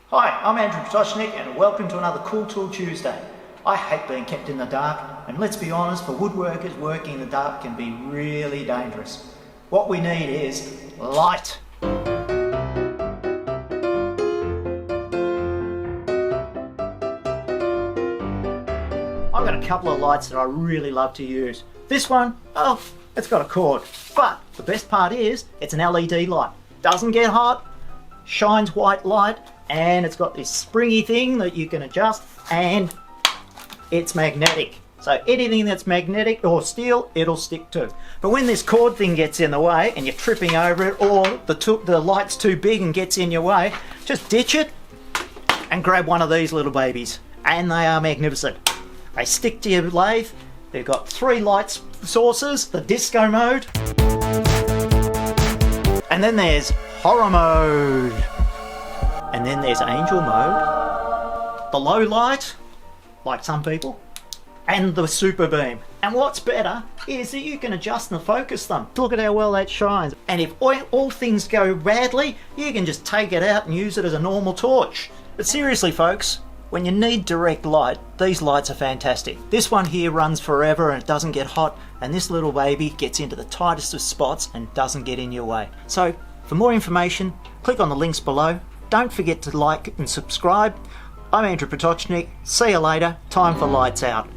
Hi, I'm Andrew Potocznik and welcome to another Cool Tool Tuesday. I hate being kept in the dark, and let's be honest, for woodworkers, working in the dark can be really dangerous. What we need is light. I've got a couple of lights that I really love to use. This one, oh, it's got a cord, but the best part is it's an LED light. Doesn't get hot, shines white light, and it's got this springy thing that you can adjust, and it's magnetic. So anything that's magnetic or steel, it'll stick to. But when this cord thing gets in the way and you're tripping over it, or the light's too big and gets in your way, just ditch it and grab one of these little babies. And they are magnificent. They stick to your lathe. They've got 3 light sources, the disco mode, and then there's horror mode, and then there's angel mode, the low light, like some people, and the super beam. And what's better is that you can adjust and focus them. Look at how well that shines. And if all things go badly, you can just take it out and use it as a normal torch. But seriously folks, when you need direct light, these lights are fantastic. This one here runs forever and it doesn't get hot, and this little baby gets into the tightest of spots and doesn't get in your way. So for more information, click on the links below. Don't forget to like and subscribe. I'm Andrew Potocznik. See you later. Time for lights out.